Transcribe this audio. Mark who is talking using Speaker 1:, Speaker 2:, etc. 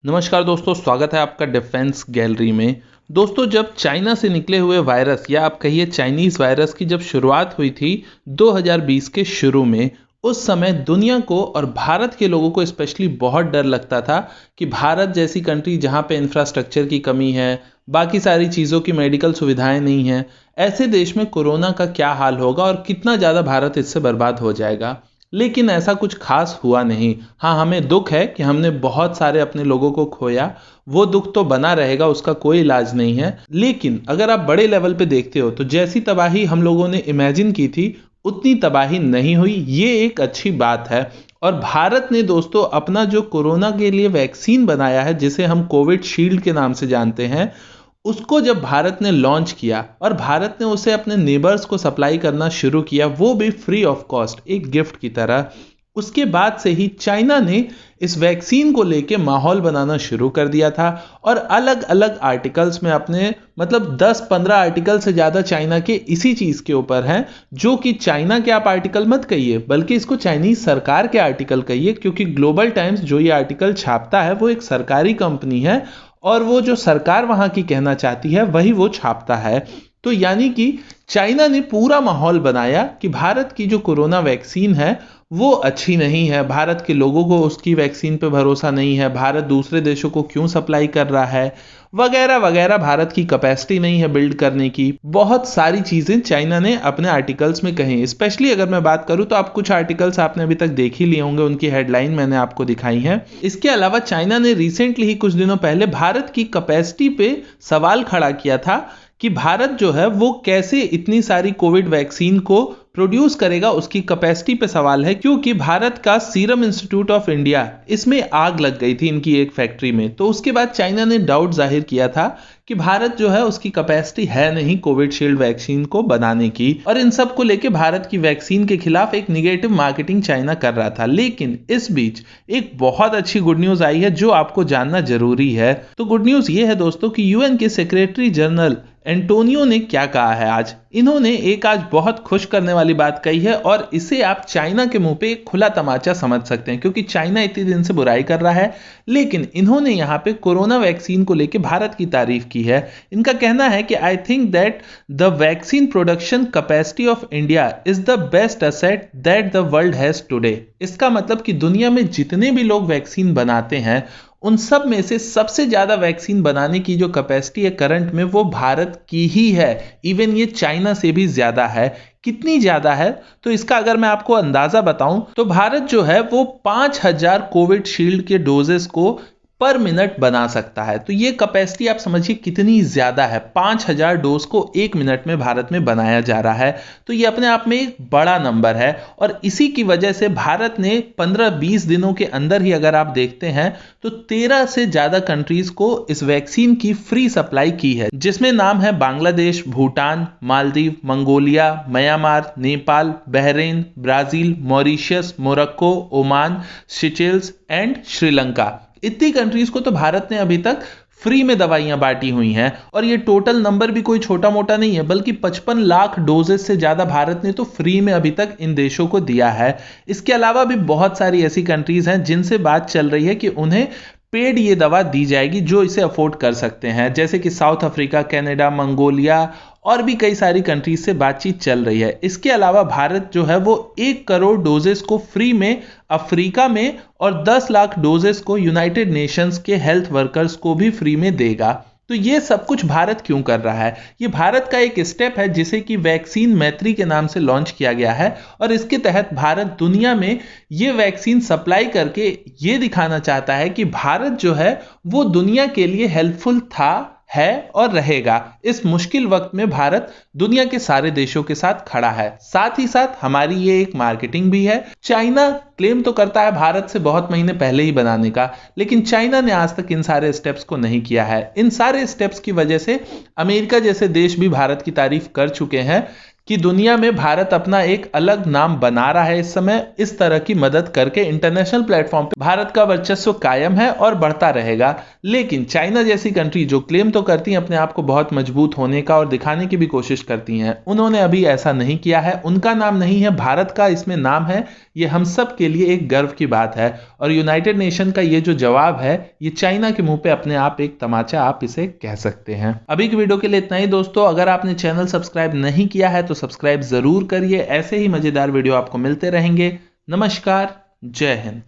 Speaker 1: नमस्कार दोस्तों, स्वागत है आपका डिफेंस गैलरी में। दोस्तों, जब चाइना से निकले हुए वायरस या आप कहिए चाइनीज़ वायरस की जब शुरुआत हुई थी 2020 के शुरू में, उस समय दुनिया को और भारत के लोगों को स्पेशली बहुत डर लगता था कि भारत जैसी कंट्री जहां पे इंफ्रास्ट्रक्चर की कमी है, बाकी सारी चीज़ों की मेडिकल सुविधाएं नहीं हैं, ऐसे देश में कोरोना का क्या हाल होगा और कितना ज़्यादा भारत इससे बर्बाद हो जाएगा। लेकिन ऐसा कुछ खास हुआ नहीं। हाँ, हमें दुख है कि हमने बहुत सारे अपने लोगों को खोया। वो दुख तो बना रहेगा, उसका कोई इलाज नहीं है। लेकिन अगर आप बड़े लेवल पे देखते हो तो जैसी तबाही हम लोगों ने इमेजिन की थी उतनी तबाही नहीं हुई। ये एक अच्छी बात है। और भारत ने दोस्तों अपना जो कोरोना के लिए वैक्सीन बनाया है, जिसे हम कोविड शील्ड के नाम से जानते हैं, उसको जब भारत ने लॉन्च किया और भारत ने उसे अपने नेबर्स को सप्लाई करना शुरू किया, वो भी फ्री ऑफ कॉस्ट, एक गिफ्ट की तरह, उसके बाद से ही चाइना ने इस वैक्सीन को लेके माहौल बनाना शुरू कर दिया था। और अलग अलग आर्टिकल्स में अपने 10-15 आर्टिकल से ज़्यादा चाइना के इसी चीज़ के ऊपर हैं, जो कि चाइना के आप आर्टिकल मत कहिए बल्कि इसको चाइनीज़ सरकार के आर्टिकल कहिए, क्योंकि ग्लोबल टाइम्स जो ये आर्टिकल छापता है वो एक सरकारी कंपनी है और वो जो सरकार वहां की कहना चाहती है वही वो छापता है। तो यानी कि चाइना ने पूरा माहौल बनाया कि भारत की जो कोरोना वैक्सीन है वो अच्छी नहीं है, भारत के लोगों को उसकी वैक्सीन पे भरोसा नहीं है, भारत दूसरे देशों को क्यों सप्लाई कर रहा है, वगैरह वगैरह, भारत की कैपेसिटी नहीं है बिल्ड करने की। बहुत सारी चीजें चाइना ने अपने आर्टिकल्स में कही। स्पेशली अगर मैं बात करूं तो आप कुछ आर्टिकल्स आपने अभी तक देख ही लिए होंगे, उनकी हेडलाइन मैंने आपको दिखाई है। इसके अलावा चाइना ने रिसेंटली ही कुछ दिनों पहले भारत की कैपेसिटी पे सवाल खड़ा किया था कि भारत जो है वो कैसे इतनी सारी कोविड वैक्सीन को प्रोड्यूस करेगा, उसकी कैपेसिटी पे सवाल है, क्योंकि भारत का सीरम इंस्टीट्यूट ऑफ इंडिया, इसमें आग लग गई थी इनकी एक फैक्ट्री में। तो उसके बाद चाइना ने डाउट जाहिर किया था कि भारत जो है उसकी कैपेसिटी है नहीं कोविड शील्ड वैक्सीन को बनाने की, और इन सब को लेके भारत की वैक्सीन के खिलाफ एक निगेटिव मार्केटिंग चाइना कर रहा था। लेकिन इस बीच एक बहुत अच्छी गुड न्यूज आई है जो आपको जानना जरूरी है। तो गुड न्यूज ये है दोस्तों कि यूएन के सेक्रेटरी जनरल एंटोनियो ने क्या कहा है आज। इन्होंने एक आज बहुत खुश करने वाली बात कही है और इसे आप चाइना के मुंह पे एक खुला तमाचा समझ सकते हैं, क्योंकि चाइना इतने दिन से बुराई कर रहा है, लेकिन इन्होंने यहाँ पे कोरोना वैक्सीन को लेके भारत की तारीफ की है। इनका कहना है कि I think that the vaccine production capacity of India is the best asset that the world has today. इसका मतलब कि दुनिया में जितने भी लोग वैक्सीन बनाते हैं उन सब में से सबसे ज्यादा वैक्सीन बनाने की जो कैपेसिटी है करंट में, वो भारत की ही है। इवन ये चाइना से भी ज्यादा है। कितनी ज्यादा है तो इसका अगर मैं आपको अंदाजा बताऊं तो भारत जो है वो 5000 कोविड शील्ड के डोजेस को पर मिनट बना सकता है। तो ये कैपेसिटी आप समझिए कितनी ज्यादा है। 5000 डोज को एक मिनट में भारत में बनाया जा रहा है। तो ये अपने आप में एक बड़ा नंबर है और इसी की वजह से भारत ने 15-20 दिनों के अंदर ही अगर आप देखते हैं तो 13 से ज्यादा कंट्रीज को इस वैक्सीन की फ्री सप्लाई की है, जिसमें नाम है Bangladesh, Bhutan, Maldives, Mongolia, Myanmar, Nepal, Bahrain, Brazil, Mauritius, Morocco, Oman, सिचेल्स and Sri Lanka. इतनी कंट्रीज को तो भारत ने अभी तक फ्री में दवाइयां बांटी हुई हैं। और ये टोटल नंबर भी कोई छोटा मोटा नहीं है, बल्कि 55 लाख डोजेस से ज्यादा भारत ने तो फ्री में अभी तक इन देशों को दिया है। इसके अलावा भी बहुत सारी ऐसी कंट्रीज हैं जिनसे बात चल रही है कि उन्हें पेड ये दवा दी जाएगी जो इसे अफोर्ड कर सकते हैं, जैसे कि साउथ अफ्रीका, कनाडा, मंगोलिया और भी कई सारी कंट्रीज से बातचीत चल रही है। इसके अलावा भारत जो है वो 1 करोड़ डोजेस को फ्री में अफ्रीका में और 10 लाख डोजेस को यूनाइटेड नेशंस के हेल्थ वर्कर्स को भी फ्री में देगा। तो ये सब कुछ भारत क्यों कर रहा है? ये भारत का एक स्टेप है जिसे कि वैक्सीन मैत्री के नाम से लॉन्च किया गया है और इसके तहत भारत दुनिया में ये वैक्सीन सप्लाई करके ये दिखाना चाहता है कि भारत जो है वो दुनिया के लिए हेल्पफुल था, है और रहेगा। इस मुश्किल वक्त में भारत दुनिया के सारे देशों के साथ खड़ा है। साथ ही साथ हमारी ये एक मार्केटिंग भी है। चाइना क्लेम तो करता है भारत से बहुत महीने पहले ही बनाने का, लेकिन चाइना ने आज तक इन सारे स्टेप्स को नहीं किया है। इन सारे स्टेप्स की वजह से अमेरिका जैसे देश भी भारत की तारीफ कर चुके हैं कि दुनिया में भारत अपना एक अलग नाम बना रहा है इस समय, इस तरह की मदद करके इंटरनेशनल प्लेटफॉर्म पे भारत का वर्चस्व कायम है और बढ़ता रहेगा। लेकिन चाइना जैसी कंट्री जो क्लेम तो करती हैं अपने आप को बहुत मजबूत होने का और दिखाने की भी कोशिश करती हैं, उन्होंने अभी ऐसा नहीं किया है। उनका नाम नहीं है, भारत का इसमें नाम है। ये हम सब के लिए एक गर्व की बात है और यूनाइटेड नेशन का ये जो जवाब है, ये चाइना के मुंह पे अपने आप एक तमाचा आप इसे कह सकते हैं। अभी की वीडियो के लिए इतना ही दोस्तों। अगर आपने चैनल सब्सक्राइब नहीं किया है तो सब्सक्राइब जरूर करिए। ऐसे ही मजेदार वीडियो आपको मिलते रहेंगे। नमस्कार, जय हिंद।